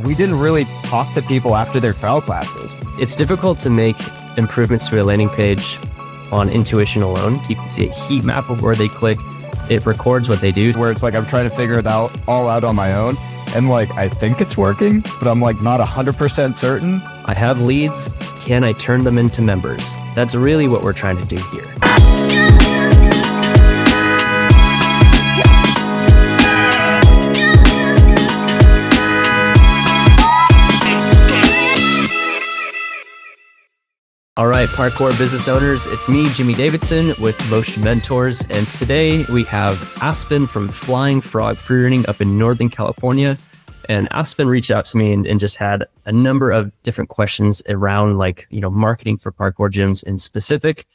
we didn't really talk to people after their trial classes. It's difficult to make improvements to a landing page on intuition alone. You can see a heat map of where they click. It records what they do. Where it's like I'm trying to figure it out all out on my own. And like, I think it's working, but I'm like not 100% certain. I have leads. Can I turn them into members? That's really what we're trying to do here. All right, Parkour business owners, it's me, Jimmy Davidson with Motion Mentors. And today we have Aspen from Flying Frog Freerunning up in Northern California. And Aspen reached out to me and just had a number of different questions around marketing for parkour gyms in specific.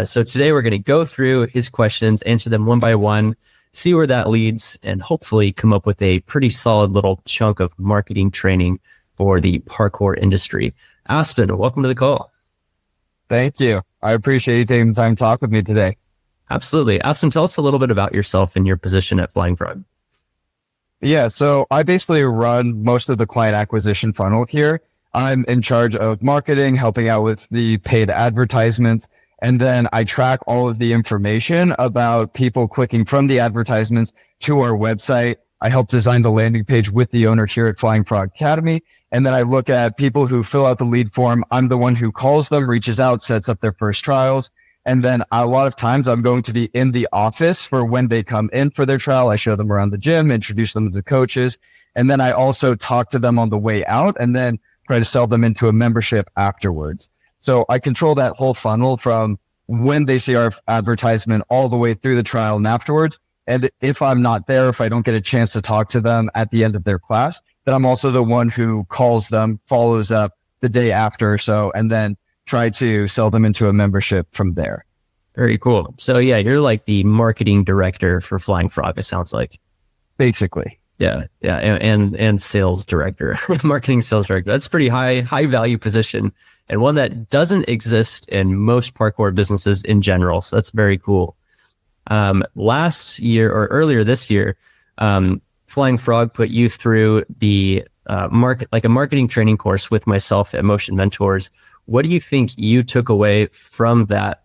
So today we're going to go through his questions, answer them one by one, see where that leads, and hopefully come up with a pretty solid little chunk of marketing training for the parkour industry. Aspen, welcome to the call. Thank you. I appreciate you taking the time to talk with me today. Absolutely. Aspen, tell us a little bit about yourself and your position at Flying Frog. Yeah, so I basically run most of the client acquisition funnel here. I'm in charge of marketing, helping out with the paid advertisements, and then I track all of the information about people clicking from the advertisements to our website. I help design the landing page with the owner here at Flying Frog Academy. And then I look at people who fill out the lead form. I'm the one who calls them, reaches out, sets up their first trials. And then a lot of times I'm going to be in the office for when they come in for their trial. I show them around the gym, introduce them to the coaches. And then I also talk to them on the way out and then try to sell them into a membership afterwards. So I control that whole funnel from when they see our advertisement all the way through the trial and afterwards. And if I'm not there, if I don't get a chance to talk to them at the end of their class, then I'm also the one who calls them, follows up the day after or so, and then try to sell them into a membership from there. Very cool. So yeah, you're like the marketing director for Flying Frog, it sounds like. Basically. Yeah. And sales director, marketing sales director. That's a pretty high value position and one that doesn't exist in most parkour businesses in general. So that's very cool. Last year or earlier this year, Flying Frog put you through the a marketing training course with myself at Motion Mentors. What do you think you took away from that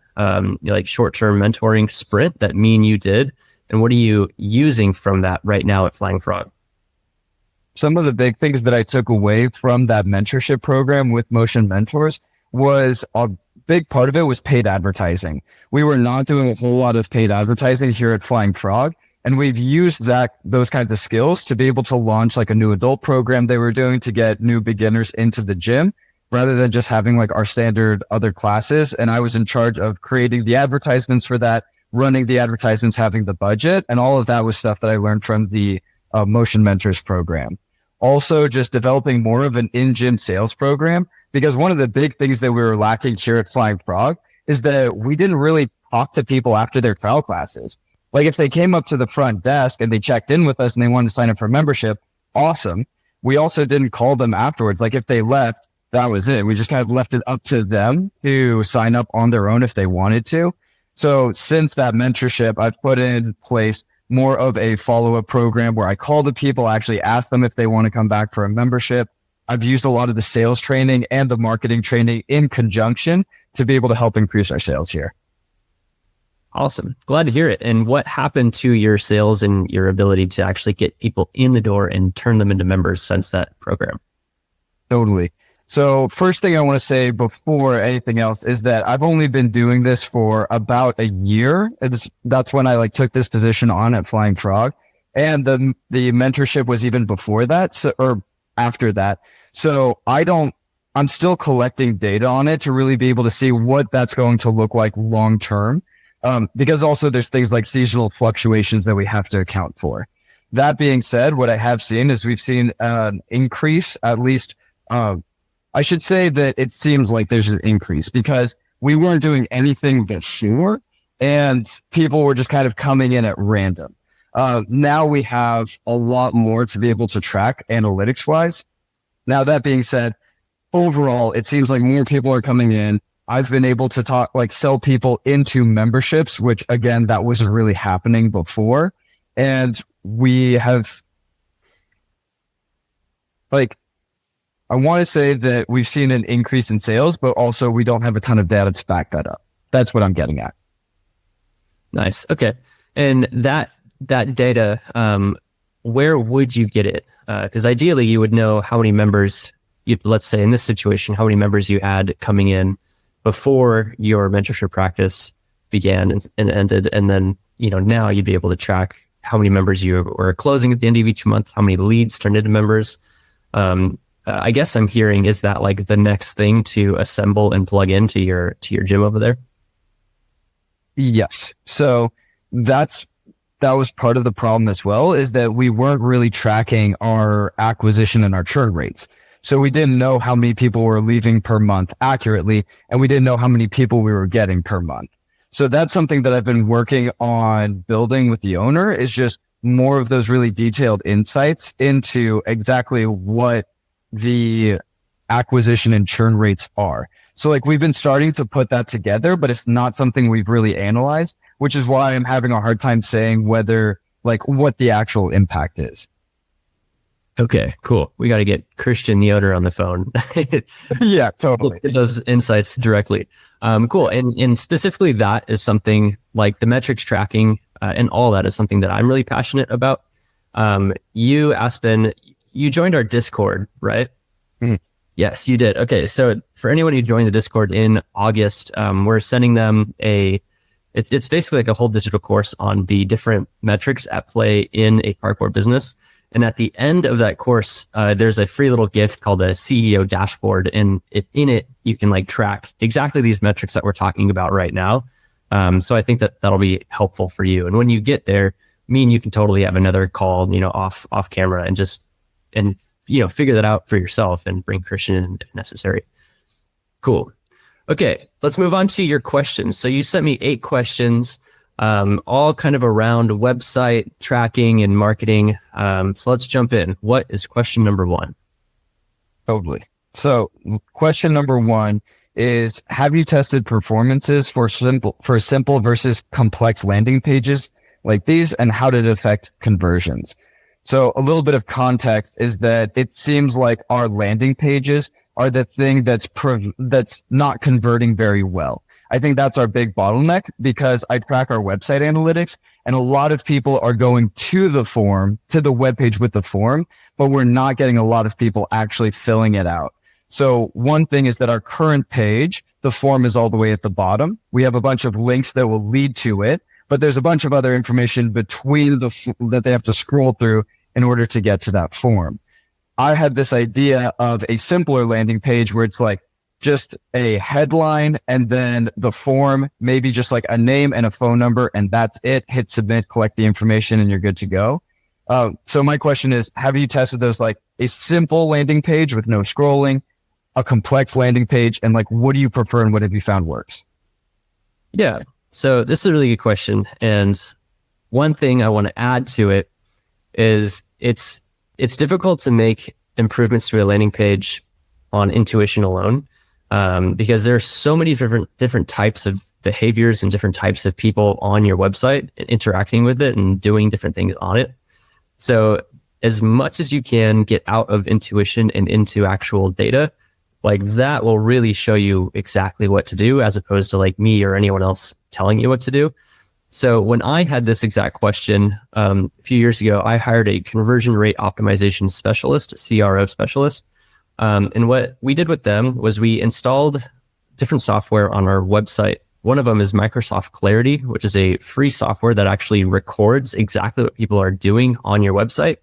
short-term mentoring sprint that me and you did? And what are you using from that right now at Flying Frog? Some of the big things that I took away from that mentorship program with Motion Mentors was a big part of it was paid advertising. We were not doing a whole lot of paid advertising here at Flying Frog. And we've used those kinds of skills to be able to launch like a new adult program they were doing to get new beginners into the gym rather than just having like our standard other classes. And I was in charge of creating the advertisements for that, running the advertisements, having the budget. And all of that was stuff that I learned from the Motion Mentors program. Also just developing more of an in-gym sales program, because one of the big things that we were lacking here at Flying Frog is that we didn't really talk to people after their trial classes. Like if they came up to the front desk and they checked in with us and they wanted to sign up for membership, awesome. We also didn't call them afterwards. Like if they left, that was it. We just kind of left it up to them to sign up on their own if they wanted to. So since that mentorship, I've put in place more of a follow-up program where I call the people, actually ask them if they want to come back for a membership. I've used a lot of the sales training and the marketing training in conjunction to be able to help increase our sales here. Awesome. Glad to hear it. And what happened to your sales and your ability to actually get people in the door and turn them into members since that program? Totally. So first thing I want to say before anything else is that I've only been doing this for about a year. That's when I took this position on at Flying Frog. And the mentorship was even before that, or after that. So I'm still collecting data on it to really be able to see what that's going to look like long term. Because also there's things like seasonal fluctuations that we have to account for. That being said, what I have seen is we've seen an increase, at least, I should say that it seems like there's an increase because we weren't doing anything before and people were just kind of coming in at random. Now we have a lot more to be able to track analytics wise. Now, that being said, overall, it seems like more people are coming in. I've been able to sell people into memberships, which again, that wasn't really happening before. And we have I want to say that we've seen an increase in sales, but also we don't have a ton of data to back that up. That's what I'm getting at. Nice. Okay. And that data, where would you get it? Because ideally you would know how many members, let's say in this situation, how many members you had coming in before your mentorship practice began and ended. And then, now you'd be able to track how many members you were closing at the end of each month, how many leads turned into members. I guess I'm hearing, is that like the next thing to assemble and plug into your gym over there? Yes. So that was part of the problem as well, is that we weren't really tracking our acquisition and our churn rates. So we didn't know how many people were leaving per month accurately, and we didn't know how many people we were getting per month. So that's something that I've been working on building with the owner, is just more of those really detailed insights into exactly what the acquisition and churn rates are. So like we've been starting to put that together, but it's not something we've really analyzed, which is why I'm having a hard time saying whether like what the actual impact is. Okay, cool. We got to get Christian, the owner, on the phone. Yeah, totally. Get those insights directly. Cool. And specifically that is something like the metrics tracking and all that is something that I'm really passionate about. You, Aspen, you joined our Discord, right? Mm-hmm. Yes, you did. Okay. So for anyone who joined the Discord in August, we're sending them it's basically like a whole digital course on the different metrics at play in a parkour business. And at the end of that course, there's a free little gift called a CEO dashboard. And in it, you can like track exactly these metrics that we're talking about right now. So I think that'll be helpful for you. And when you get there, me and you can totally have another call, off camera and figure that out for yourself and bring Christian in if necessary. Cool. Okay, let's move on to your questions. So you sent me 8 questions. All kind of around website tracking and marketing. So let's jump in. What is question number 1? Totally. So question number 1 is, have you tested performances for simple versus complex landing pages like these, and how did it affect conversions? So a little bit of context is that it seems like our landing pages are the thing that's not converting very well. I think that's our big bottleneck, because I track our website analytics, and a lot of people are going to the webpage with the form, but we're not getting a lot of people actually filling it out. So one thing is that our current page, the form is all the way at the bottom. We have a bunch of links that will lead to it, but there's a bunch of other information between that they have to scroll through in order to get to that form. I had this idea of a simpler landing page where it's like just a headline and then the form, maybe just like a name and a phone number, and that's it. Hit submit, collect the information, and you're good to go. So my question is, have you tested those, like a simple landing page with no scrolling, a complex landing page, and like, what do you prefer and what have you found works? Yeah. So this is a really good question. And one thing I want to add to it is it's difficult to make improvements to a landing page on intuition alone, because there are so many different types of behaviors and different types of people on your website interacting with it and doing different things on it. So as much as you can get out of intuition and into actual data, like that will really show you exactly what to do, as opposed to like me or anyone else telling you what to do. So when I had this exact question a few years ago, I hired a conversion rate optimization specialist, CRO specialist. And what we did with them was we installed different software on our website. One of them is Microsoft Clarity, which is a free software that actually records exactly what people are doing on your website.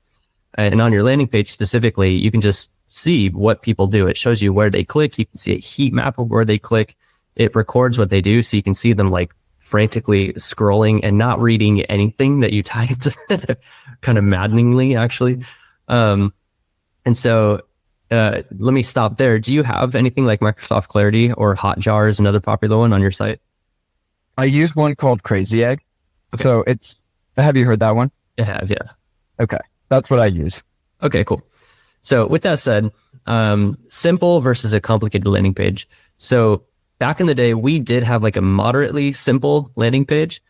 And on your landing page specifically, you can just see what people do. It shows you where they click. You can see a heat map of where they click. It records what they do, so you can see them like frantically scrolling and not reading anything that you typed, kind of maddeningly, actually. And so let me stop there. Do you have anything like Microsoft Clarity or Hotjar is another popular one on your site? I use one called Crazy Egg. Okay. So have you heard that one? I have, yeah. Okay. That's what I use. Okay, cool. So with that said, simple versus a complicated landing page. So back in the day, we did have like a moderately simple landing page,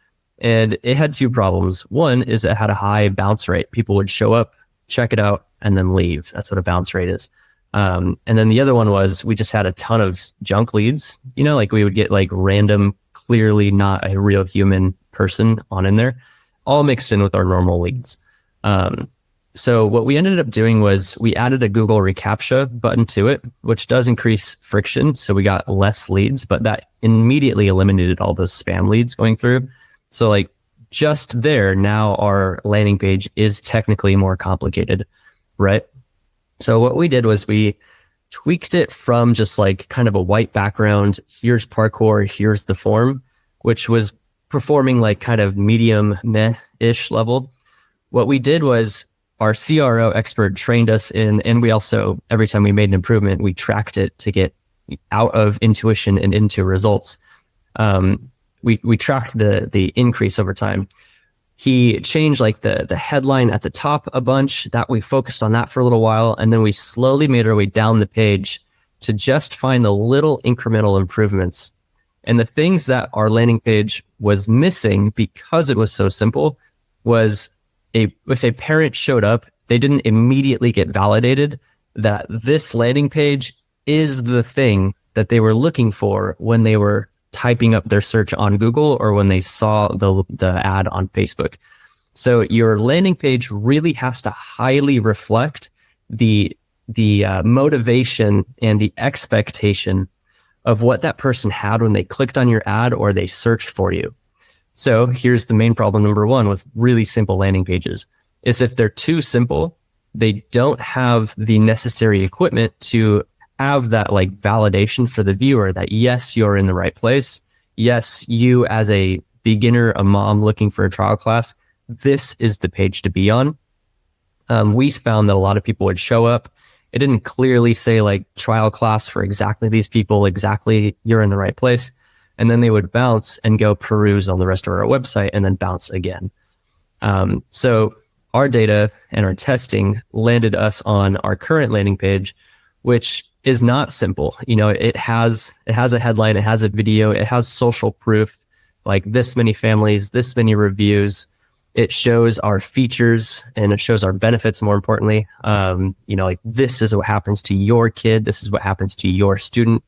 and it had 2 problems. One is it had a high bounce rate. People would show up, check it out, and then leave. That's what a bounce rate is. And then the other one was we just had a ton of junk leads, like we would get like random, clearly not a real human person on in there, all mixed in with our normal leads. So what we ended up doing was we added a Google reCAPTCHA button to it, which does increase friction. So we got less leads, but that immediately eliminated all those spam leads going through. So like just there, now our landing page is technically more complicated, right? So what we did was we tweaked it from just like kind of a white background. Here's Parkour, here's the form, which was performing like kind of medium meh-ish level. What we did was our CRO expert trained us in, and we also, every time we made an improvement, we tracked it to get out of intuition and into results. We tracked the increase over time. He changed like the headline at the top a bunch, that we focused on that for a little while. And then we slowly made our way down the page to just find the little incremental improvements. And the things that our landing page was missing because it was so simple was if a parent showed up, they didn't immediately get validated that this landing page is the thing that they were looking for when they were typing up their search on Google or when they saw the ad on Facebook. So your landing page really has to highly reflect the motivation and the expectation of what that person had when they clicked on your ad or they searched for you. So here's the main problem number one with really simple landing pages is if they're too simple, they don't have the necessary equipment to have that like validation for the viewer that yes, you're in the right place. Yes, you as a beginner, a mom looking for a trial class, this is the page to be on. We found that a lot of people would show up. It didn't clearly say like trial class for exactly these people, exactly you're in the right place. And then they would bounce and go peruse on the rest of our website and then bounce again. So our data and our testing landed us on our current landing page, which is not simple. It has a headline, it has a video, it has social proof, like this many families, this many reviews. It shows our features and it shows our benefits, more importantly. Like this is what happens to your kid. This is what happens to your student.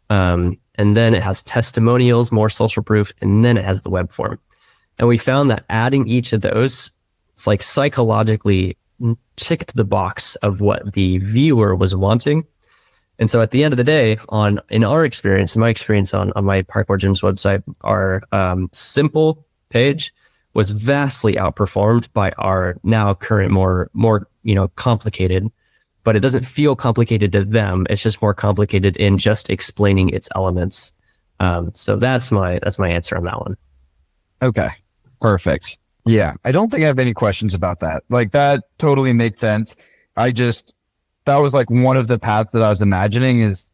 And then it has testimonials, more social proof, and then it has the web form. And we found that adding each of those, it's like psychologically ticked the box of what the viewer was wanting. And so at the end of the day, in my experience on my Parkour Gym's website, our simple page was vastly outperformed by our now current more complicated, but it doesn't feel complicated to them. It's just more complicated in just explaining its elements. So that's my answer on that one. Okay, perfect. Yeah, I don't think I have any questions about that. Like that totally makes sense. That was like one of the paths that I was imagining is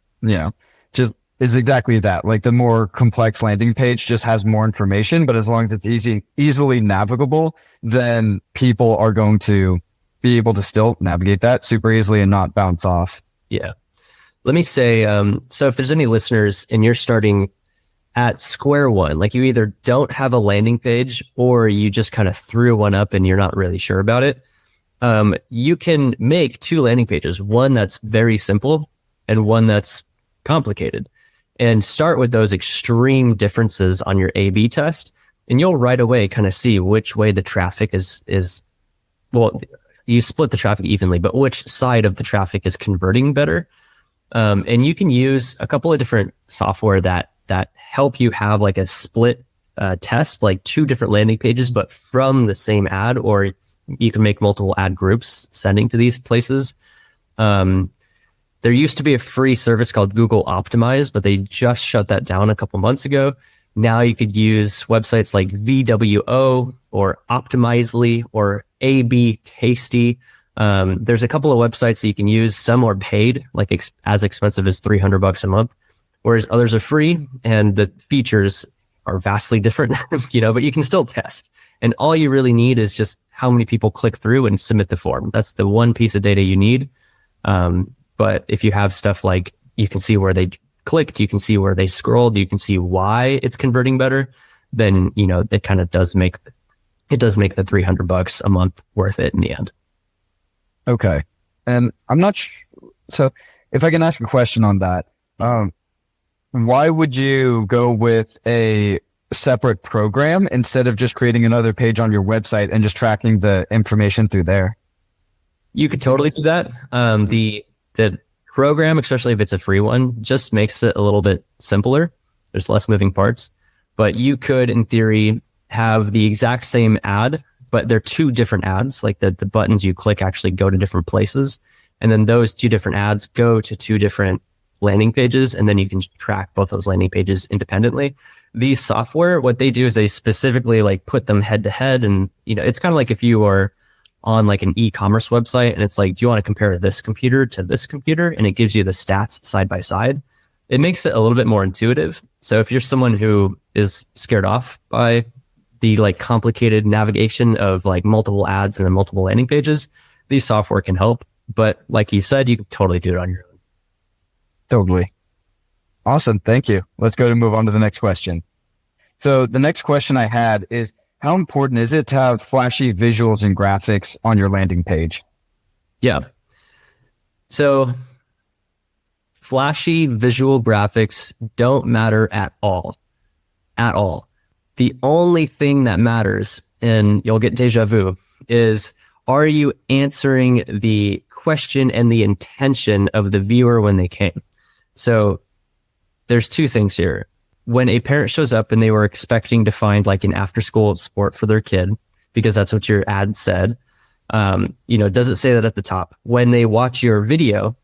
exactly that. Like the more complex landing page just has more information, but as long as it's easily navigable, then people are going to be able to still navigate that super easily and not bounce off. Yeah. Let me say, so if there's any listeners and you're starting at square one, like you either don't have a landing page or you just kind of threw one up and you're not really sure about it, you can make two landing pages, one that's very simple and one that's complicated, and start with those extreme differences on your A/B test. And you'll right away kind of see which way the traffic is, well, you split the traffic evenly, but which side of the traffic is converting better. And you can use a couple of different software that help you have like a split test, like two different landing pages, but from the same ad, or you can make multiple ad groups sending to these places. There used to be a free service called Google Optimize, but they just shut that down a couple months ago. Now you could use websites like VWO or Optimizely or AB Tasty. There's a couple of websites that you can use. Some are paid, like as expensive as $300 a month, whereas others are free and the features are vastly different, but you can still test. And all you really need is just how many people click through and submit the form. That's the one piece of data you need. But if you have stuff like you can see where they clicked, you can see where they scrolled, you can see why it's converting better, then, it kind of does make the $300 a month worth it in the end. Okay. And I'm not So if I can ask a question on that, why would you go with a separate program instead of just creating another page on your website and just tracking the information through there? You could totally do that. The program, especially if it's a free one, just makes it a little bit simpler. There's less moving parts, but you could, in theory, have the exact same ad, but they're two different ads. Like the buttons you click actually go to different places. And then those two different ads go to two different landing pages. And then you can track both those landing pages independently. These software, what they do is they specifically like put them head to head. And, it's kind of like if you are on like an e-commerce website and it's like, do you want to compare this computer to this computer? And it gives you the stats side by side. It makes it a little bit more intuitive. So if you're someone who is scared off by the like complicated navigation of like multiple ads and then multiple landing pages, these software can help. But like you said, you can totally do it on your own. Totally. Awesome. Thank you. Let's go to move on to the next question. So the next question I had is, how important is it to have flashy visuals and graphics on your landing page? Yeah. So flashy visual graphics don't matter at all. At all. The only thing that matters, and you'll get deja vu, is are you answering the question and the intention of the viewer when they came? So there's two things here. When a parent shows up and they were expecting to find like an after school sport for their kid, because that's what your ad said, does it say that at the top? When they watch your video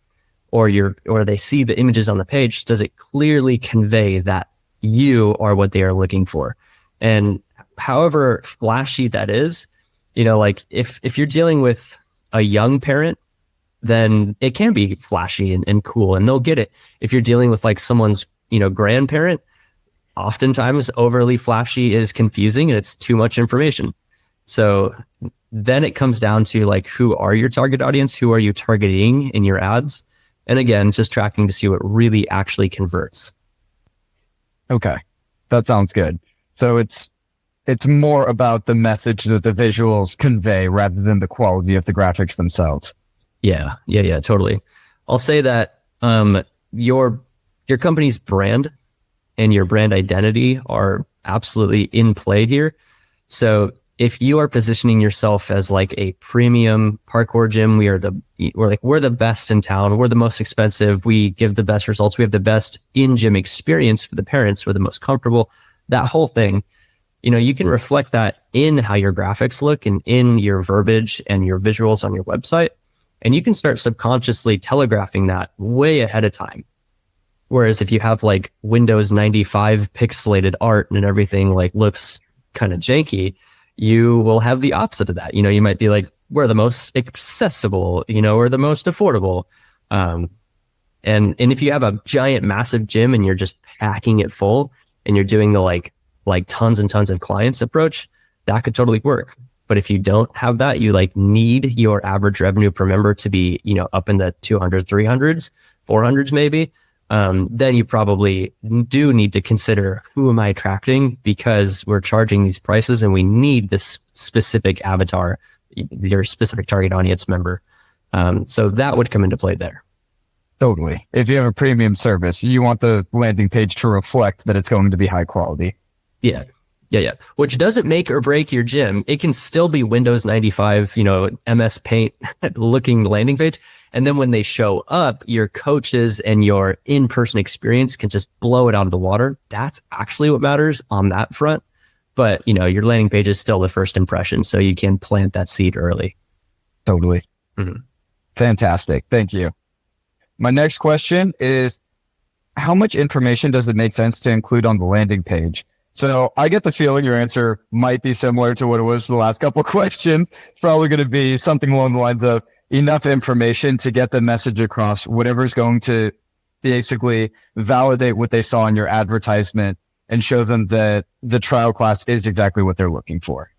or they see the images on the page, does it clearly convey that you are what they are looking for? And however flashy that is, like if you're dealing with a young parent, then it can be flashy and cool and they'll get it. If you're dealing with like someone's, grandparent, oftentimes overly flashy is confusing and it's too much information. So then it comes down to like, who are your target audience? Who are you targeting in your ads? And again, just tracking to see what really actually converts. Okay. That sounds good. So it's more about the message that the visuals convey rather than the quality of the graphics themselves. Yeah, totally. I'll say that your company's brand and your brand identity are absolutely in play here. So if you are positioning yourself as like a premium parkour gym, we're the best in town, we're the most expensive, we give the best results, we have the best in-gym experience for the parents, we're the most comfortable, that whole thing, you can reflect that in how your graphics look and in your verbiage and your visuals on your website. And you can start subconsciously telegraphing that way ahead of time. Whereas if you have like Windows 95 pixelated art and everything like looks kind of janky, you will have the opposite of that. You might be like, we're the most accessible, or the most affordable. And if you have a giant, massive gym and you're just packing it full and you're doing the like tons and tons of clients approach, that could totally work. But if you don't have that, you like need your average revenue per member to be, up in the 200, 300s, 400s maybe. Then you probably do need to consider, who am I attracting? Because we're charging these prices and we need this specific avatar, your specific target audience member. So that would come into play there. Totally. If you have a premium service, you want the landing page to reflect that it's going to be high quality. Yeah. Which doesn't make or break your gym. It can still be Windows 95, MS Paint looking landing page. And then when they show up, your coaches and your in-person experience can just blow it out of the water. That's actually what matters on that front. But, your landing page is still the first impression. So you can plant that seed early. Totally. Mm-hmm. Fantastic. Thank you. My next question is, how much information does it make sense to include on the landing page? So I get the feeling your answer might be similar to what it was for the last couple of questions. It's probably going to be something along the lines of enough information to get the message across, whatever's going to basically validate what they saw in your advertisement and show them that the trial class is exactly what they're looking for.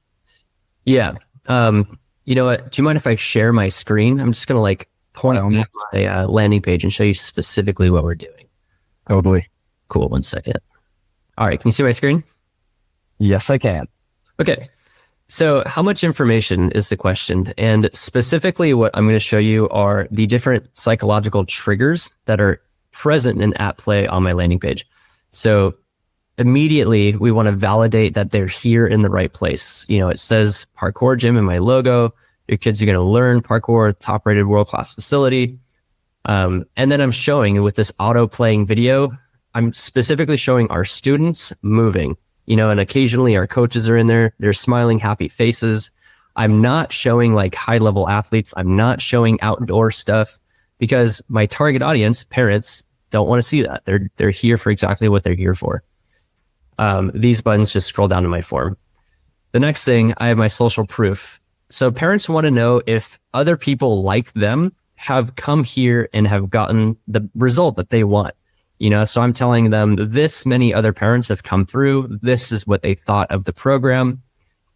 Yeah. You know what? Do you mind if I share my screen? I'm just going to like point out a landing page and show you specifically what we're doing. Totally. Cool. 1 second. All right. Can you see my screen? Yes, I can. Okay. So how much information is the question? And specifically what I'm going to show you are the different psychological triggers that are present and at play on my landing page. So immediately we want to validate that they're here in the right place. It says Parkour Gym in my logo. Your kids are going to learn parkour, top rated world-class facility. And then I'm showing with this auto playing video, I'm specifically showing our students moving, and occasionally our coaches are in there. They're smiling, happy faces. I'm not showing like high level athletes. I'm not showing outdoor stuff because my target audience, parents, don't want to see that. They're here for exactly what they're here for. These buttons just scroll down to my form. The next thing, I have my social proof. So parents want to know if other people like them have come here and have gotten the result that they want. So I'm telling them this many other parents have come through. This is what they thought of the program.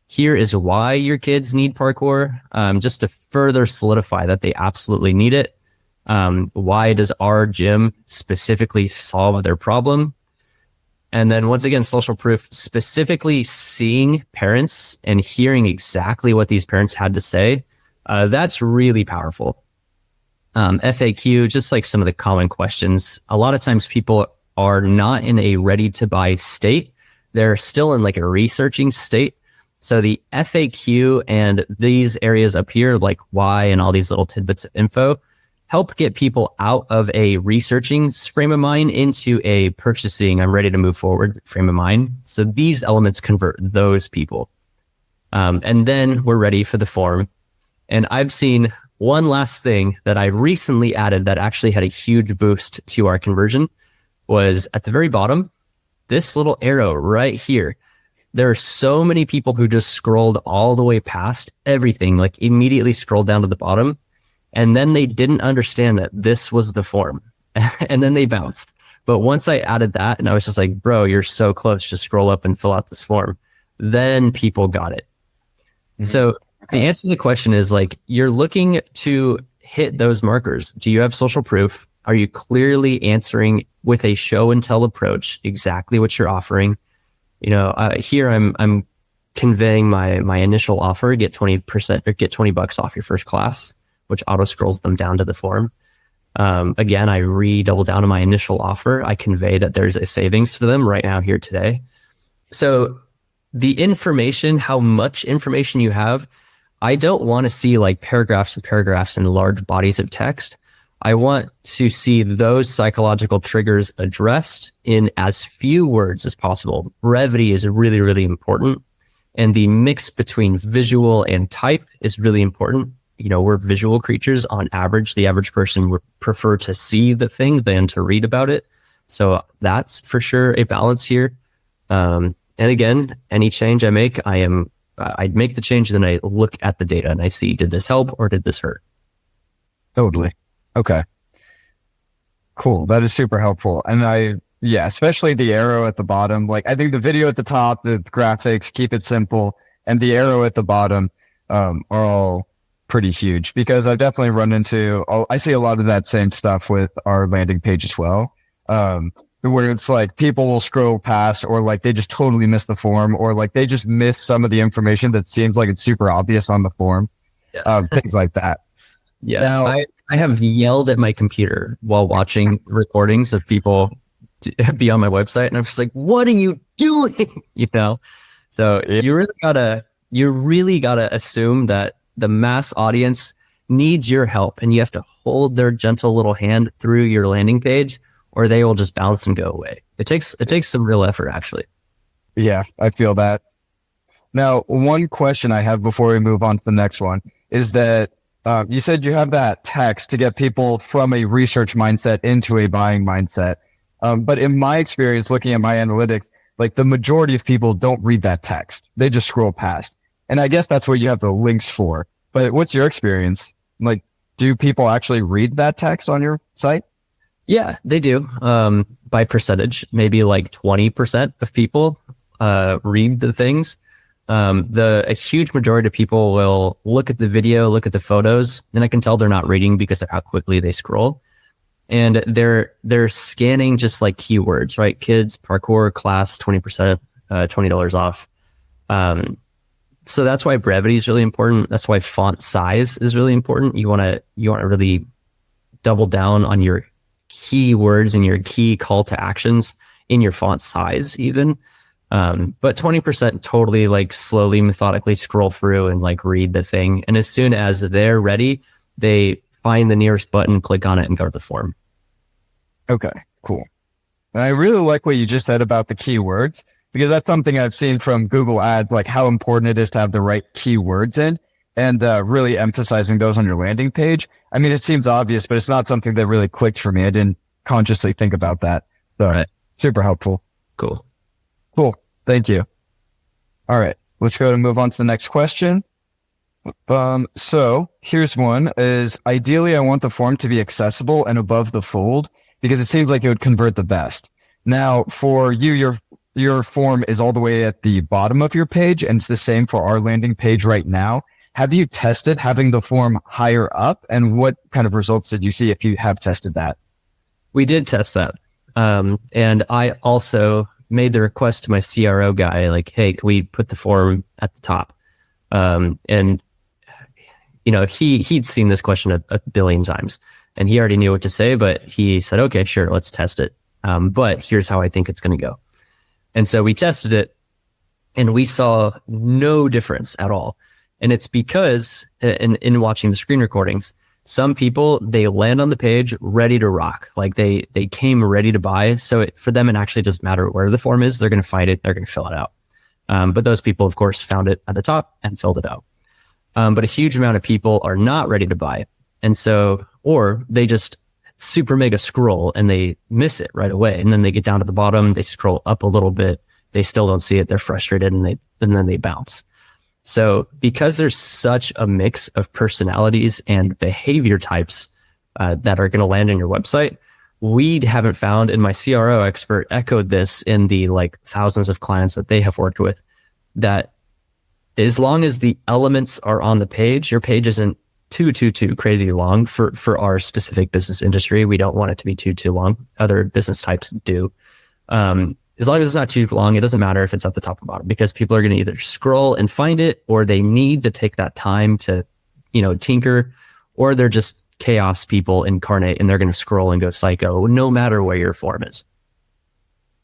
Here is why your kids need parkour, just to further solidify that they absolutely need it. Why does our gym specifically solve their problem? And then once again, social proof, specifically seeing parents and hearing exactly what these parents had to say. That's really powerful. FAQ, just like some of the common questions. A lot of times people are not in a ready to buy state. They're still in like a researching state. So the FAQ and these areas up here, like why and all these little tidbits of info, help get people out of a researching frame of mind into a purchasing, I'm ready to move forward frame of mind. So these elements convert those people. And then we're ready for the form. And I've seen one last thing that I recently added that actually had a huge boost to our conversion was at the very bottom, this little arrow right here. There are so many people who just scrolled all the way past everything, like immediately scrolled down to the bottom. And then they didn't understand that this was the form. And then they bounced. But once I added that and I was just like, bro, you're so close. Just scroll up and fill out this form. Then people got it. Mm-hmm. So the answer to the question is like, you're looking to hit those markers. Do you have social proof? Are you clearly answering with a show and tell approach exactly what you're offering? Here I'm conveying my initial offer, get 20% or get $20 off your first class, which auto scrolls them down to the form. Again, I double down on my initial offer. I convey that there's a savings for them right now here today. So the information, how much information you have, I don't want to see like paragraphs and paragraphs and large bodies of text. I want to see those psychological triggers addressed in as few words as possible. Brevity is really, really important. And the mix between visual and type is really important. We're visual creatures on average. The average person would prefer to see the thing than to read about it. So that's for sure a balance here. And again, any change I make, I'd make the change, and then I look at the data and I see, did this help or did this hurt? Totally. Okay. Cool. That is super helpful. And especially the arrow at the bottom. Like I think the video at the top, the graphics, keep it simple, and the arrow at the bottom are all pretty huge because I've definitely run into, I see a lot of that same stuff with our landing page as well. Where it's like people will scroll past or like they just totally miss the form or like they just miss some of the information that seems like it's super obvious on the form. Yeah. Things like that. Yeah. Now, I have yelled at my computer while watching recordings of people be on my website. And I'm just like, what are you doing? So you really gotta assume that the mass audience needs your help and you have to hold their gentle little hand through your landing page or they will just bounce and go away. It takes some real effort, actually. Yeah, I feel that. Now, one question I have before we move on to the next one is that you said you have that text to get people from a research mindset into a buying mindset. But in my experience, looking at my analytics, like the majority of people don't read that text. They just scroll past. And I guess that's what you have the links for. But what's your experience? Like, do people actually read that text on your site? Yeah, they do. By percentage, maybe like 20% of people read the things. A huge majority of people will look at the video, look at the photos, and I can tell they're not reading because of how quickly they scroll. And they're scanning just like keywords, right? Kids, parkour, class, 20%, $20 off. So that's why brevity is really important. That's why font size is really important. You want to really double down on your keywords and your key call to actions in your font size even. But 20% totally like slowly, methodically scroll through and like read the thing. And as soon as they're ready, they find the nearest button, click on it, and go to the form. Okay, cool. And I really like what you just said about the keywords, because that's something I've seen from Google Ads, like how important it is to have the right keywords in, and really emphasizing those on your landing page. I mean, it seems obvious, but it's not something that really clicked for me. I didn't consciously think about that. So Right. Super helpful. Cool. Thank you. All right, let's go and move on to the next question. So here's one is, ideally, I want the form to be accessible and above the fold because it seems like it would convert the best. Now, for you, your form is all the way at the bottom of your page, and it's the same for our landing page right now. Have you tested having the form higher up, and what kind of results did you see if you have tested that? We did test that. And I also made the request to my CRO guy, like, hey, can we put the form at the top? And you know, he'd seen this question a billion times, and he already knew what to say, but he said, okay, sure, let's test it. But here's how I think it's going to go. And so we tested it, and we saw no difference at all. And it's because in watching the screen recordings, some people, they land on the page ready to rock. Like they came ready to buy. So for them, it actually doesn't matter where the form is. They're going to find it. They're going to fill it out. But those people, of course, found it at the top and filled it out. But a huge amount of people are not ready to buy. And so, or they just super mega scroll and they miss it right away. And then they get down to the bottom, they scroll up a little bit, they still don't see it. They're frustrated and then they bounce. So because there's such a mix of personalities and behavior types that are going to land on your website, we haven't found, and my CRO expert echoed this in the like thousands of clients that they have worked with, that as long as the elements are on the page, your page isn't too crazy long for our specific business industry. We don't want it to be too long. Other business types do. As long as it's not too long, it doesn't matter if it's at the top or bottom, because people are going to either scroll and find it, or they need to take that time to, tinker, or they're just chaos people incarnate and they're going to scroll and go psycho no matter where your form is.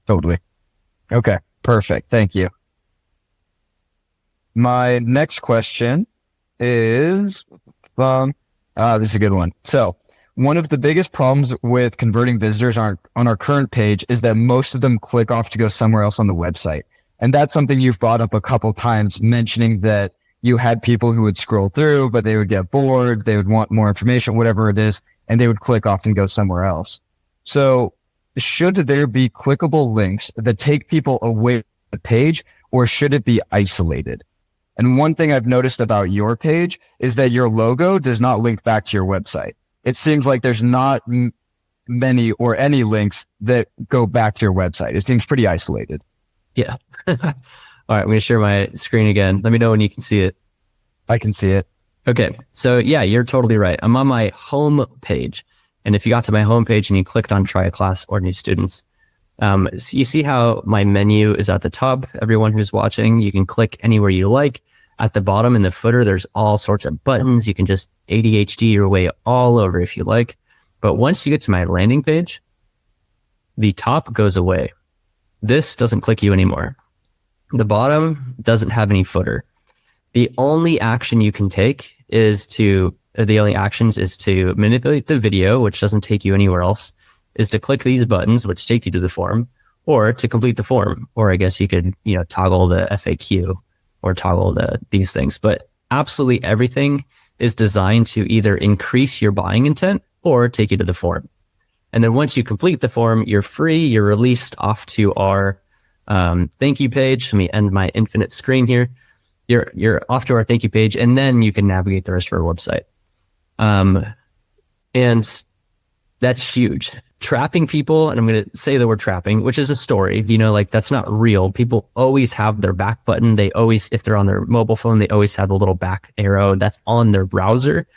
Totally. Okay, perfect. Thank you. My next question is, this is a good one. So one of the biggest problems with converting visitors on our current page is that most of them click off to go somewhere else on the website. And that's something you've brought up a couple times, mentioning that you had people who would scroll through, but they would get bored, they would want more information, whatever it is, and they would click off and go somewhere else. So should there be clickable links that take people away from the page, or should it be isolated? And one thing I've noticed about your page is that your logo does not link back to your website. It seems like there's not many or any links that go back to your website. It seems pretty isolated. Yeah. All right, I'm going to share my screen again. Let me know when you can see it. I can see it. Okay. So yeah, you're totally right. I'm on my home page. And if you got to my home page and you clicked on try a class or new students, so you see how my menu is at the top. Everyone who's watching, you can click anywhere you like. At the bottom in the footer, there's all sorts of buttons. You can just ADHD your way all over if you like. But once you get to my landing page, the top goes away. This doesn't click you anymore. The bottom doesn't have any footer. The only action you can take is to manipulate the video, which doesn't take you anywhere else, is to click these buttons, which take you to the form, or to complete the form. Or I guess you could, toggle the FAQ or toggle these things. But absolutely everything is designed to either increase your buying intent or take you to the form. And then once you complete the form, you're free, you're released off to our thank you page. Let me end my infinite screen here. You're off to our thank you page, and then you can navigate the rest of our website. And that's huge. Trapping people, and I'm going to say the word trapping, which is a story, that's not real. People always have their back button. They always, if they're on their mobile phone, they always have a little back arrow that's on their browser.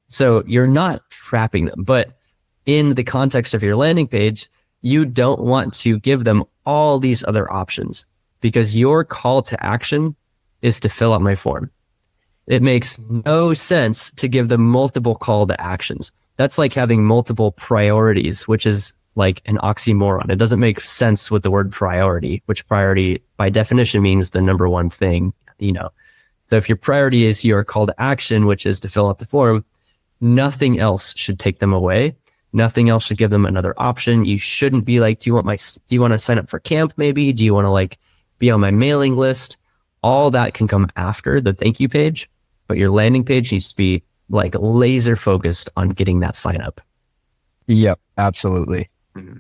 So you're not trapping them, but in the context of your landing page, you don't want to give them all these other options, because your call to action is to fill out my form. It makes no sense to give them multiple call to actions. That's like having multiple priorities, which is like an oxymoron. It doesn't make sense with the word priority, which priority by definition means the number one thing, you know. So if your priority is your call to action, which is to fill out the form, nothing else should take them away. Nothing else should give them another option. You shouldn't be like, do you want to sign up for camp maybe? Do you want to like be on my mailing list? All that can come after the thank you page, but your landing page needs to be like laser focused on getting that sign up. Yep, absolutely. Mm-hmm.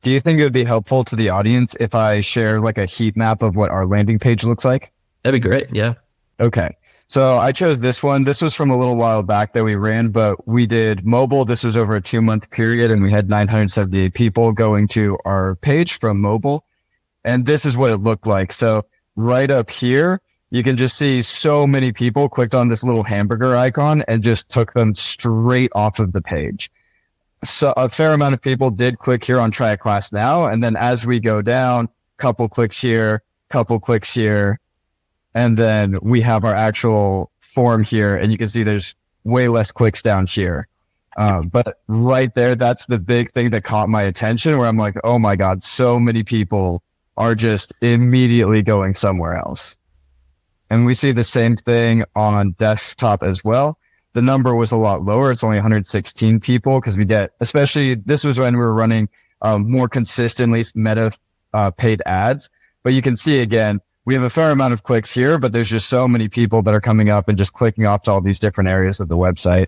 Do you think it would be helpful to the audience if I share like a heat map of what our landing page looks like? That'd be great. Yeah. Okay. So I chose this one. This was from a little while back that we ran, but we did mobile. This was over a 2-month period and we had 978 people going to our page from mobile. And this is what it looked like. So right up here, you can just see so many people clicked on this little hamburger icon and just took them straight off of the page. So a fair amount of people did click here on try a class now. And then as we go down, couple clicks here, and then we have our actual form here, and you can see there's way less clicks down here. But right there, that's the big thing that caught my attention where I'm like, oh my God, so many people are just immediately going somewhere else. And we see the same thing on desktop as well. The number was a lot lower. It's only 116 people because we get, especially this was when we were running more consistently meta paid ads. But you can see again, we have a fair amount of clicks here, but there's just so many people that are coming up and just clicking off to all these different areas of the website.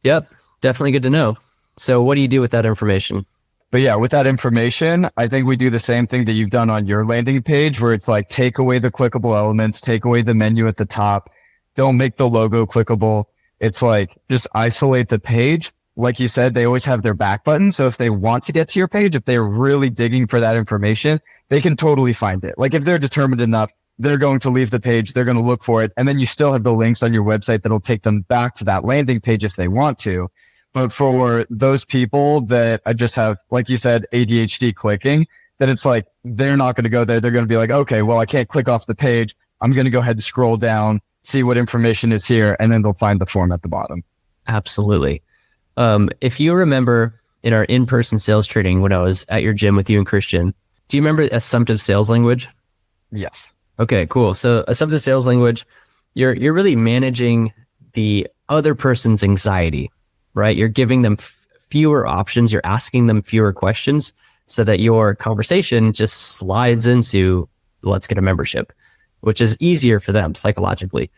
Yep. Definitely good to know. So what do you do with that information? But yeah, with that information, I think we do the same thing that you've done on your landing page where it's like, take away the clickable elements, take away the menu at the top. Don't make the logo clickable. It's like, just isolate the page. Like you said, they always have their back button. So if they want to get to your page, if they're really digging for that information, they can totally find it. Like if they're determined enough, they're going to leave the page, they're going to look for it. And then you still have the links on your website that'll take them back to that landing page if they want to. But for those people that I just have, like you said, ADHD clicking, then it's like, they're not going to go there. They're going to be like, okay, well, I can't click off the page. I'm going to go ahead and scroll down, see what information is here, and then they'll find the form at the bottom. Absolutely. If you remember in our in-person sales training when I was at your gym with you and Christian, do you remember assumptive sales language? Yes. Okay, cool. So assumptive sales language, you're really managing the other person's anxiety, right? You're giving them fewer options. You're asking them fewer questions so that your conversation just slides into let's get a membership, which is easier for them psychologically.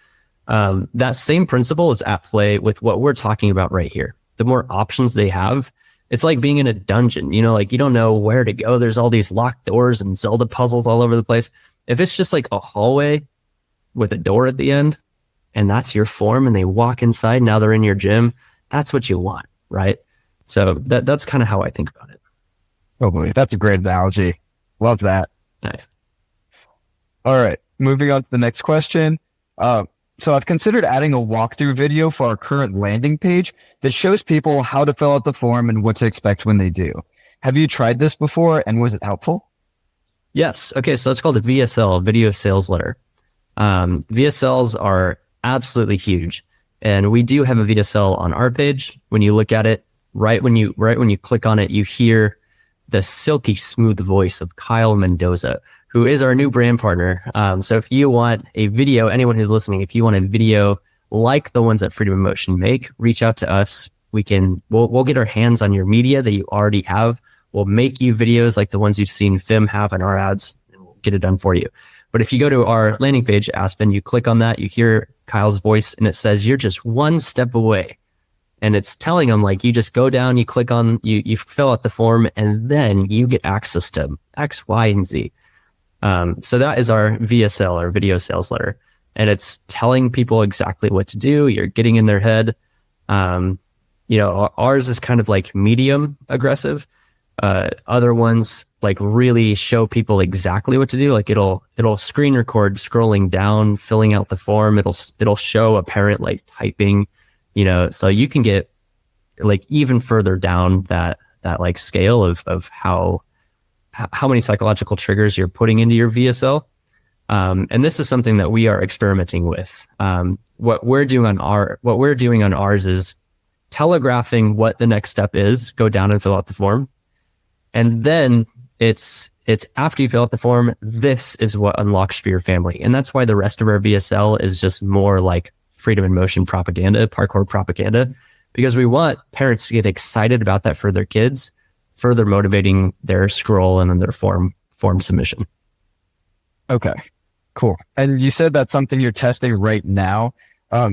That same principle is at play with what we're talking about right here. The more options they have, it's like being in a dungeon, you know, like you don't know where to go. There's all these locked doors and Zelda puzzles all over the place. If it's just like a hallway with a door at the end and that's your form and they walk inside, now they're in your gym, that's what you want, right? So that's kind of how I think about it. Oh boy, that's a great analogy. Love that. Nice. All right, moving on to the next question. So I've considered adding a walkthrough video for our current landing page that shows people how to fill out the form and what to expect when they do. Have you tried this before and was it helpful? Yes. Okay. So it's called a VSL, video sales letter. VSLs are absolutely huge. And we do have a VSL on our page. When you look at it, right when you click on it, you hear the silky smooth voice of Kyle Mendoza, who is our new brand partner. So if you want a video, anyone who's listening, if you want a video like the ones that Freedom of Motion make, reach out to us. We'll get our hands on your media that you already have. We'll make you videos like the ones you've seen Fim have in our ads, and we'll get it done for you. But if you go to our landing page, Aspen, you click on that, you hear Kyle's voice, and it says you're just one step away. And it's telling them like you just go down, you click on, you fill out the form, and then you get access to X, Y, and Z. So that is our VSL, or video sales letter. And it's telling people exactly what to do. You're getting in their head. Ours is kind of like medium aggressive. Other ones like really show people exactly what to do. Like it'll screen record scrolling down, filling out the form. It'll show a parent like typing, so you can get like even further down that like scale of how many psychological triggers you're putting into your VSL. And this is something that we are experimenting with. What we're doing on ours is telegraphing what the next step is, go down and fill out the form. And then it's after you fill out the form, this is what unlocks for your family. And that's why the rest of our VSL is just more like freedom in motion propaganda, parkour propaganda, because we want parents to get excited about that for their kids, further motivating their scroll and then their form submission. Okay, cool. And you said that's something you're testing right now.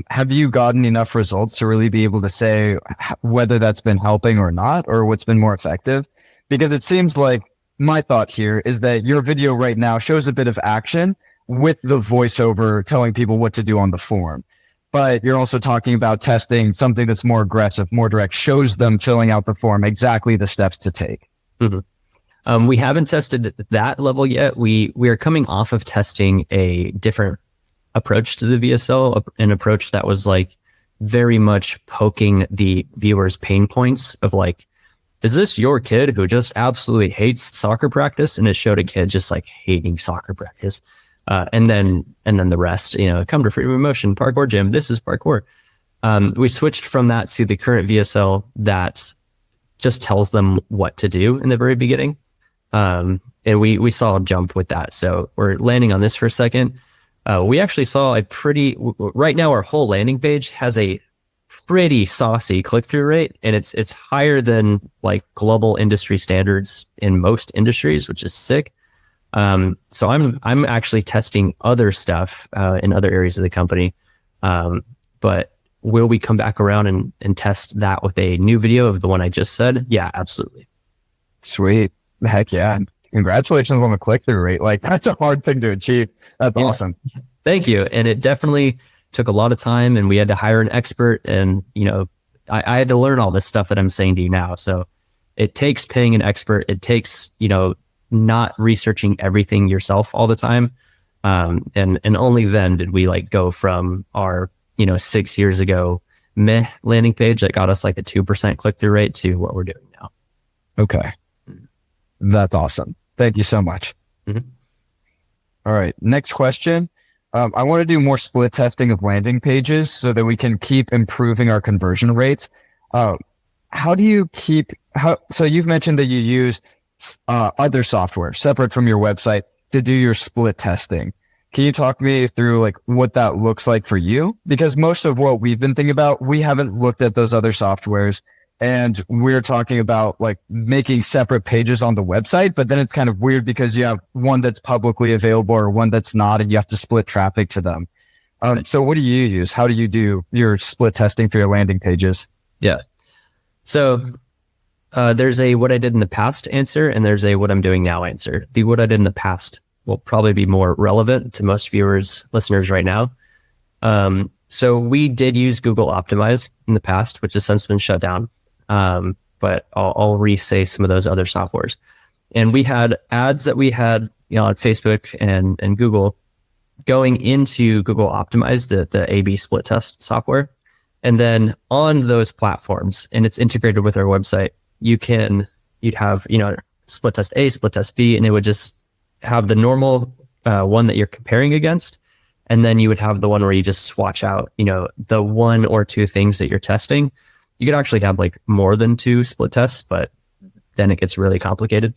Have you gotten enough results to really be able to say whether that's been helping or not, or what's been more effective? Because it seems like my thought here is that your video right now shows a bit of action with the voiceover telling people what to do on the form. But you're also talking about testing something that's more aggressive, more direct, shows them filling out the form exactly the steps to take. Mm-hmm. We haven't tested that level yet. We are coming off of testing a different approach to the VSL, an approach that was like very much poking the viewer's pain points of like, is this your kid who just absolutely hates soccer practice? And it showed a kid just like hating soccer practice. And then the rest, come to Freedom of Motion, Parkour Gym. This is parkour. We switched from that to the current VSL that just tells them what to do in the very beginning. And we saw a jump with that. So we're landing on this for a second. We actually saw right now our whole landing page has a pretty saucy click-through rate, and it's higher than like global industry standards in most industries, which is sick. So I'm actually testing other stuff in other areas of the company. But will we come back around and test that with a new video of the one I just said? Yeah, absolutely. Sweet. Heck yeah. Congratulations on the click-through rate. Like, that's a hard thing to achieve. That's awesome. Thank you. And it definitely took a lot of time, and we had to hire an expert, and I had to learn all this stuff that I'm saying to you now. So it takes paying an expert. It takes not researching everything yourself all the time, and only then did we like go from our 6 years ago landing page that got us like a 2% click-through rate to what we're doing now. Okay, that's awesome. Thank you so much. Mm-hmm. All right, next question. I want to do more split testing of landing pages so that we can keep improving our conversion rates. So you've mentioned that you use other software separate from your website to do your split testing. Can you talk me through like what that looks like for you? Because most of what we've been thinking about, we haven't looked at those other softwares, and we're talking about like making separate pages on the website, but then it's kind of weird because you have one that's publicly available or one that's not, and you have to split traffic to them. So what do you use? How do you do your split testing for your landing pages? Yeah. So there's a what I did in the past answer, and there's a what I'm doing now answer. The what I did in the past will probably be more relevant to most listeners right now. So we did use Google Optimize in the past, which has since been shut down. But I'll re-say some of those other softwares. And we had ads that we had, on Facebook and Google going into Google Optimize, the A/B split test software. And then on those platforms, and it's integrated with our website, you'd have, split test A, split test B, and it would just have the normal one that you're comparing against. And then you would have the one where you just swatch out, the one or two things that you're testing. You could actually have like more than 2 split tests, but then it gets really complicated.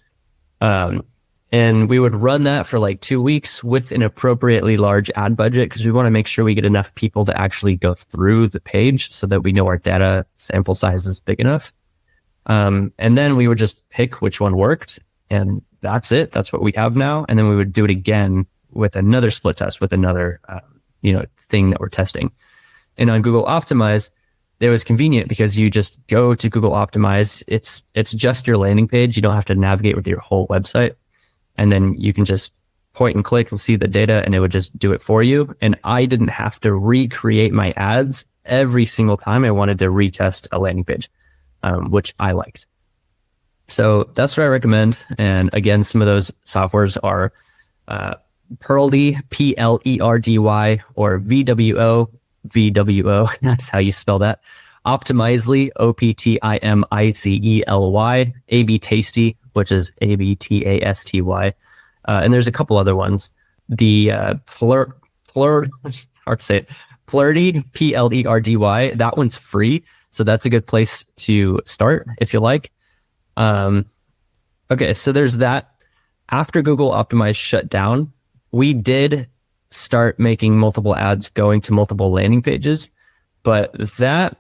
And we would run that for like 2 weeks with an appropriately large ad budget, because we want to make sure we get enough people to actually go through the page so that we know our data sample size is big enough. And then we would just pick which one worked, and that's it. That's what we have now. And then we would do it again with another split test with another, thing that we're testing. And on Google Optimize, it was convenient because you just go to Google Optimize. It's just your landing page. You don't have to navigate with your whole website. And then you can just point and click and see the data, and it would just do it for you. And I didn't have to recreate my ads every single time I wanted to retest a landing page, which I liked. So that's what I recommend. And again, some of those softwares are Pearldy, Plerdy, or VWO. That's how you spell that. Optimizely, Optimizely, AB Tasty, which is ABTASTY. And there's a couple other ones. the hard to say it, Plerdy, Plerdy. That one's free, so that's a good place to start if you like. Okay, so there's that. After Google Optimize shut down, we did start making multiple ads going to multiple landing pages, but that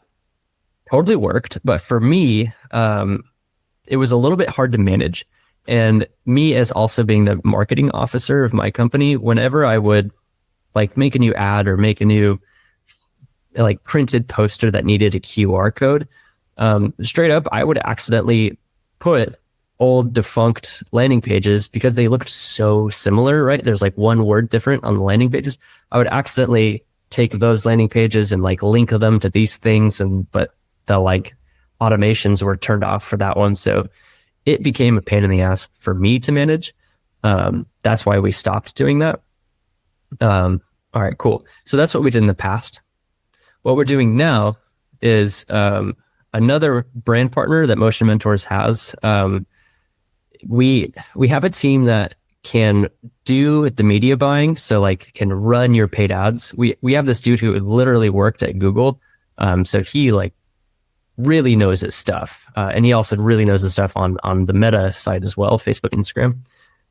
totally worked. But for me, it was a little bit hard to manage. And me, as also being the marketing officer of my company, whenever I would like make a new ad or make a new like printed poster that needed a QR code, straight up, I would accidentally put old defunct landing pages because they looked so similar, right? There's like one word different on the landing pages. I would accidentally take those landing pages and like link them to these things, but the like automations were turned off for that one. So it became a pain in the ass for me to manage. That's why we stopped doing that. All right, cool. So that's what we did in the past. What we're doing now is another brand partner that Motion Mentors has. We have a team that can do the media buying, so like can run your paid ads. We have this dude who literally worked at Google, so he like really knows his stuff, and he also really knows his stuff on the Meta side as well, Facebook, Instagram.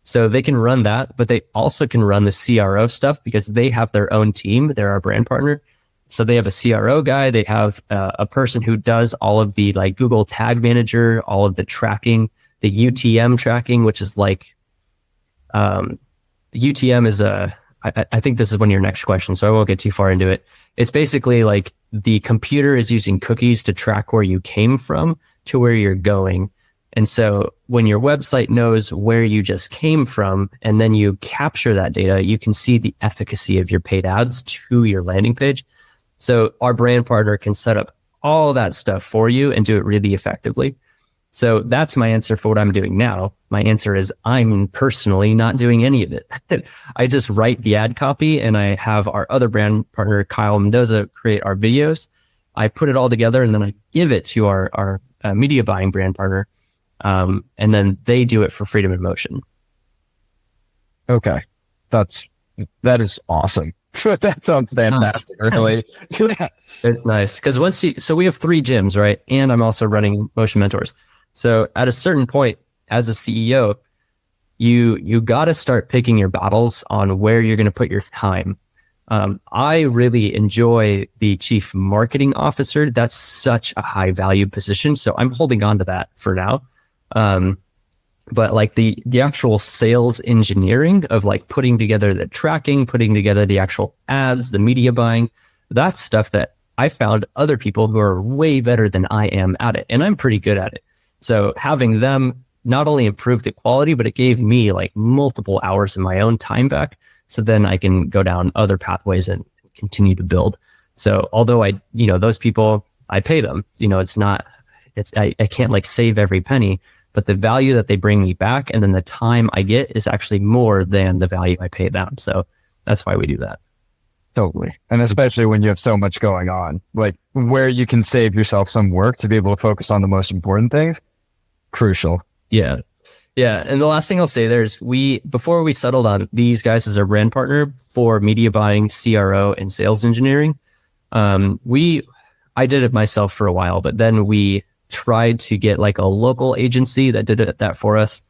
So they can run that, but they also can run the CRO stuff because they have their own team. They're our brand partner. So they have a CRO guy. They have a person who does all of the like Google Tag Manager, all of the tracking, the UTM tracking, which is like, UTM is I think this is one of your next questions, so I won't get too far into it. It's basically like the computer is using cookies to track where you came from to where you're going. And so when your website knows where you just came from, and then you capture that data, you can see the efficacy of your paid ads to your landing page. So our brand partner can set up all that stuff for you and do it really effectively. So that's my answer for what I'm doing now. My answer is I'm personally not doing any of it. I just write the ad copy, and I have our other brand partner, Kyle Mendoza, create our videos. I put it all together, and then I give it to our media buying brand partner. And then they do it for Freedom in Motion. Okay. That is awesome. That sounds fantastic. Really. It's nice. Cause so we have 3 gyms, right? And I'm also running Motion Mentors. So at a certain point as a CEO, you got to start picking your battles on where you're going to put your time. I really enjoy the chief marketing officer. That's such a high value position. So I'm holding on to that for now. But like the actual sales engineering of like putting together the tracking, putting together the actual ads, the media buying, that's stuff that I found other people who are way better than I am at it. And I'm pretty good at it. So having them not only improve the quality, but it gave me like multiple hours of my own time back. So then I can go down other pathways and continue to build. So although those people, I pay them, I can't like save every penny, but the value that they bring me back and then the time I get is actually more than the value I pay them. So that's why we do that. Totally. And especially when you have so much going on, like where you can save yourself some work to be able to focus on the most important things. Crucial. Yeah. Yeah. And the last thing I'll say there is before we settled on these guys as our brand partner for media buying, CRO, and sales engineering, I did it myself for a while, but then we tried to get like a local agency that did that for us,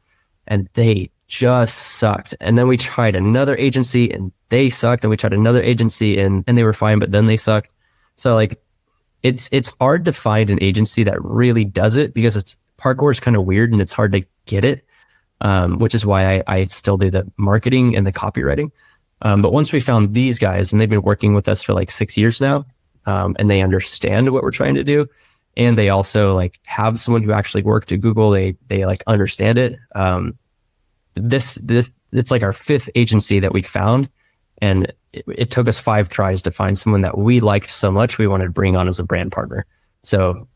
and they just sucked. And then we tried another agency and they sucked, and we tried another agency and they were fine, but then they sucked. So like it's hard to find an agency that really does it because parkour is kind of weird and it's hard to get it, which is why I still do the marketing and the copywriting. But once we found these guys, and they've been working with us for like 6 years now, and they understand what we're trying to do, and they also like have someone who actually worked at Google. They like understand it. This it's like our 5th agency that we found, and it took us 5 tries to find someone that we liked so much we wanted to bring on as a brand partner. So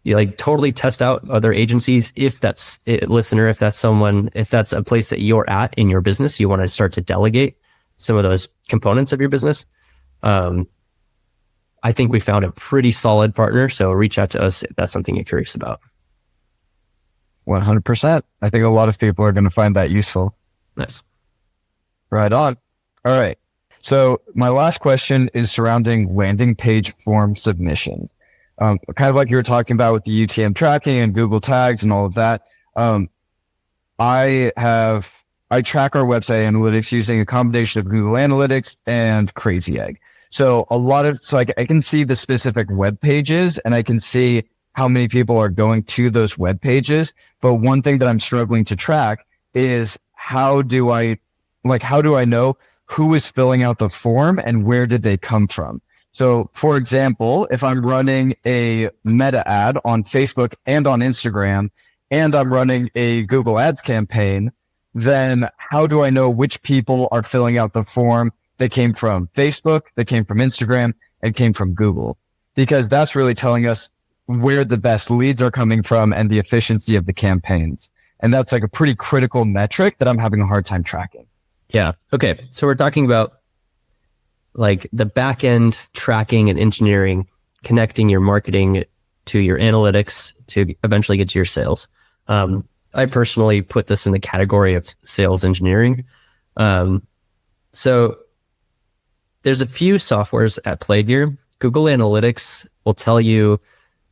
you like totally test out other agencies if that's a listener, if that's a place that you're at in your business, you want to start to delegate some of those components of your business. I think we found a pretty solid partner. So reach out to us if that's something you're curious about. 100%. I think a lot of people are going to find that useful. Nice. Right on. All right. So my last question is surrounding landing page form submissions. Kind of like you were talking about with the UTM tracking and Google tags and all of that. Um, I track our website analytics using a combination of Google Analytics and Crazy Egg. So I can see the specific web pages and I can see how many people are going to those web pages. But one thing that I'm struggling to track is how do I know who is filling out the form and where did they come from? So for example, if I'm running a meta ad on Facebook and on Instagram, and I'm running a Google Ads campaign, then how do I know which people are filling out the form that came from Facebook, that came from Instagram, and came from Google? Because that's really telling us where the best leads are coming from and the efficiency of the campaigns. And that's like a pretty critical metric that I'm having a hard time tracking. Yeah. Okay. So we're talking about like the back end tracking and engineering, connecting your marketing to your analytics to eventually get to your sales. I personally put this in the category of sales engineering. So there's a few softwares at play here. Google Analytics will tell you,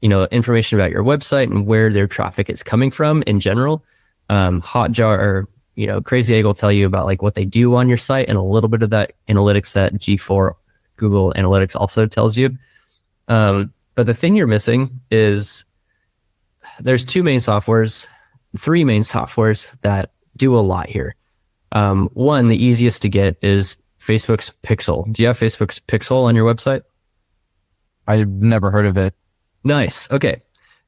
information about your website and where their traffic is coming from in general. Hotjar or Crazy Egg will tell you about like what they do on your site and a little bit of that analytics that G4 Google Analytics also tells you. But the thing you're missing is there's three main softwares that do a lot here. One, the easiest to get is Facebook's Pixel. Do you have Facebook's Pixel on your website? I've never heard of it. Nice. Okay.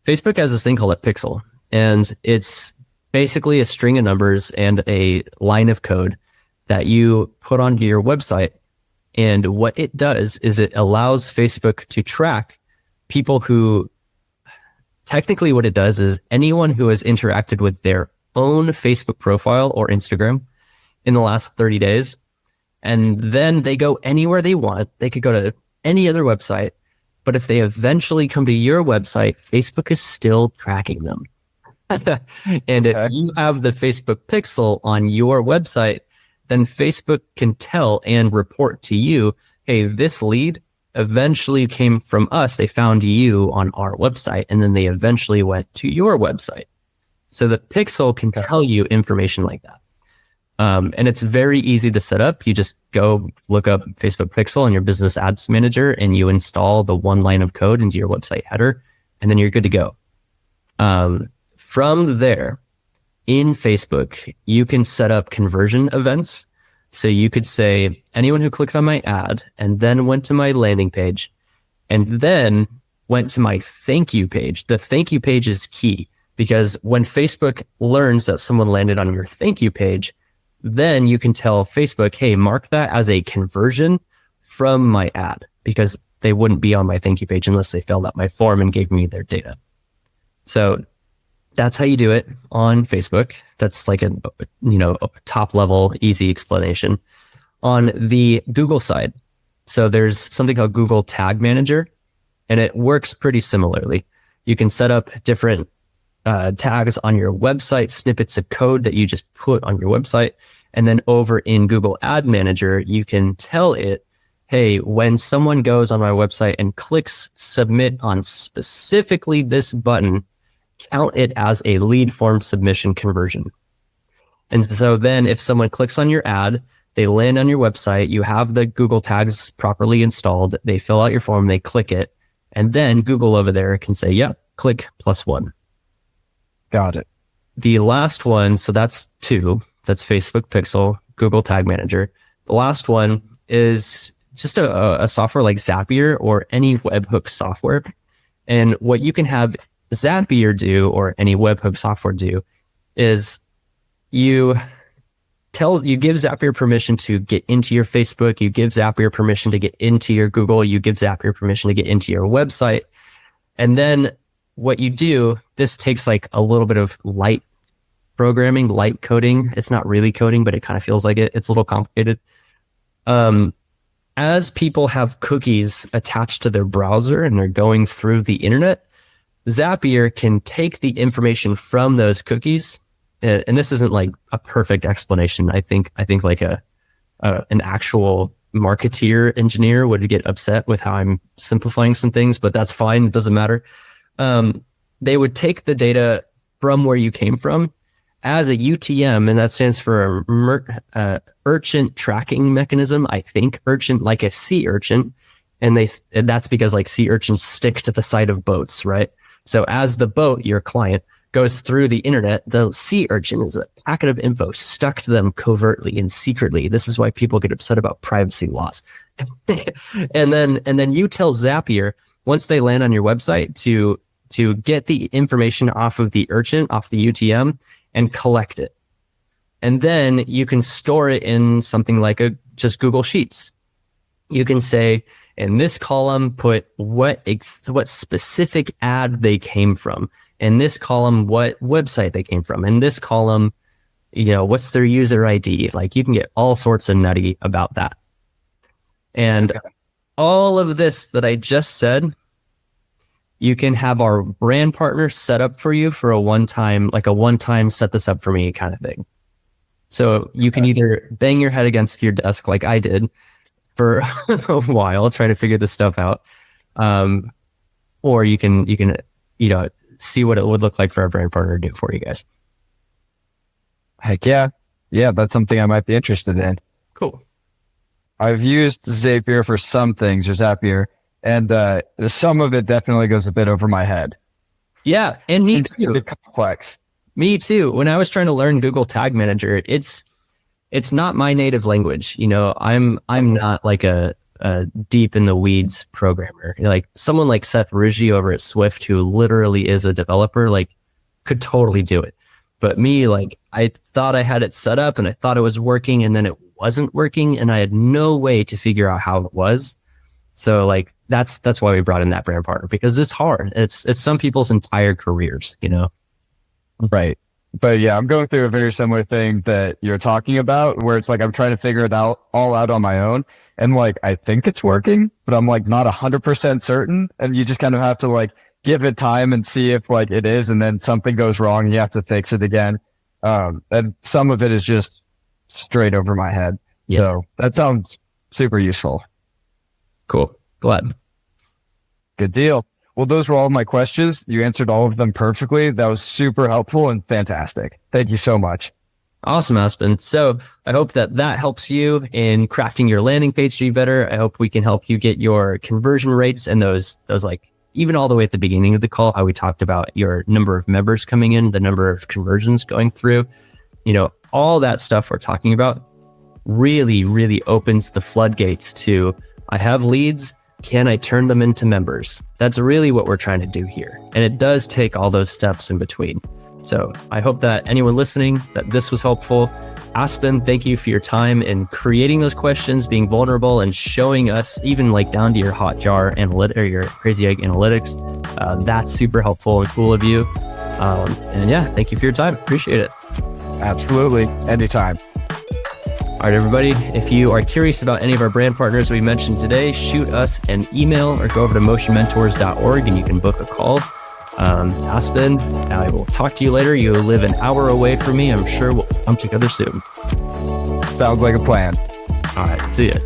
Facebook has this thing called a pixel, and it's basically a string of numbers and a line of code that you put onto your website. And what it does is it allows Facebook to track people who, technically what it does is anyone who has interacted with their own Facebook profile or Instagram in the last 30 days. And then they go anywhere they want. They could go to any other website. But if they eventually come to your website, Facebook is still tracking them. And if you have the Facebook pixel on your website, then Facebook can tell and report to you, hey, this lead eventually came from us. They found you on our website, and then they eventually went to your website. So the pixel can tell you information like that. And it's very easy to set up. You just go look up Facebook Pixel in your business ads manager and you install the one line of code into your website header, and then you're good to go. From there, in Facebook, you can set up conversion events. So you could say anyone who clicked on my ad and then went to my landing page and then went to my thank you page. The thank you page is key because when Facebook learns that someone landed on your thank you page, then you can tell Facebook, hey, mark that as a conversion from my ad, because they wouldn't be on my thank you page unless they filled out my form and gave me their data. So that's how you do it on Facebook. That's like a top level, easy explanation. On the Google side, so there's something called Google Tag Manager, and it works pretty similarly. You can set up different tags on your website, snippets of code that you just put on your website. And then over in Google Ad Manager, you can tell it, hey, when someone goes on my website and clicks submit on specifically this button, count it as a lead form submission conversion. And so then if someone clicks on your ad, they land on your website, you have the Google tags properly installed, they fill out your form, they click it, and then Google over there can say, yep, click +1. Got it. The last one, so that's 2. That's Facebook Pixel, Google Tag Manager. The last one is just a software like Zapier or any webhook software. And what you can have Zapier do or any webhook software do is you give Zapier permission to get into your Facebook, you give Zapier permission to get into your Google, you give Zapier permission to get into your website. And then what you do, this takes like a little bit of light programming, light coding. It's not really coding, but it kind of feels like it. It's a little complicated. As people have cookies attached to their browser and they're going through the internet, Zapier can take the information from those cookies. And this isn't like a perfect explanation. I think like a an actual marketeer engineer would get upset with how I'm simplifying some things, but that's fine. It doesn't matter. They would take the data from where you came from as a UTM, and that stands for urchin tracking mechanism. I think urchin, like a sea urchin, and that's because like sea urchins stick to the side of boats, right? So as the boat, your client, goes through the internet, the sea urchin is a packet of info stuck to them covertly and secretly. This is why people get upset about privacy laws. and then you tell Zapier, once they land on your website, to get the information off of the urchin, off the UTM, and collect it. And then you can store it in something like just Google Sheets. You can say, in this column, put what specific ad they came from. In this column, what website they came from. In this column, what's their user ID? Like, you can get all sorts of nutty about that. And all of this that I just said, you can have our brand partner set up for you for a one-time set this up for me kind of thing. So you can either bang your head against your desk like I did for a while trying to figure this stuff out, or you can see what it would look like for our brand partner to do for you guys. Heck yeah. Yeah, that's something I might be interested in. Cool. I've used Zapier for some things, or Zapier, and some of it definitely goes a bit over my head. Yeah, and me It's too. complex. Me too. When I was trying to learn Google Tag Manager, it's not my native language. I'm not like a deep in the weeds programmer. Like someone like Seth Ruggi over at Swift, who literally is a developer, like could totally do it. But me, like, I thought I had it set up and I thought it was working, and then it wasn't working, and I had no way to figure out how it was. So like that's why we brought in that brand partner, because it's hard. It's some people's entire careers, Right. But yeah, I'm going through a very similar thing that you're talking about, where it's like I'm trying to figure it all out on my own. And like, I think it's working, but I'm like not 100% certain. And you just kind of have to like give it time and see if like it is. And then something goes wrong and you have to fix it again. And some of it is just straight over my head. Yeah. So that sounds super useful. Cool. Glad. Good deal. Well, those were all of my questions. You answered all of them perfectly. That was super helpful and fantastic. Thank you so much. Awesome, Aspen. So I hope that helps you in crafting your landing page to be better. I hope we can help you get your conversion rates and those like, even all the way at the beginning of the call, how we talked about your number of members coming in, the number of conversions going through, all that stuff we're talking about really, really opens the floodgates to, I have leads. Can I turn them into members? That's really what we're trying to do here. And it does take all those steps in between. So I hope that anyone listening, that this was helpful. Aspen, thank you for your time in creating those questions, being vulnerable, and showing us even like down to your Hotjar analytic or your Crazy Egg analytics. That's super helpful and cool of you. And yeah, thank you for your time. Appreciate it. Absolutely. Anytime. All right, everybody, if you are curious about any of our brand partners we mentioned today, shoot us an email or go over to motionmentors.org and you can book a call. Aspen, I will talk to you later. You live an hour away from me. I'm sure we'll come together soon. Sounds like a plan. All right, see ya.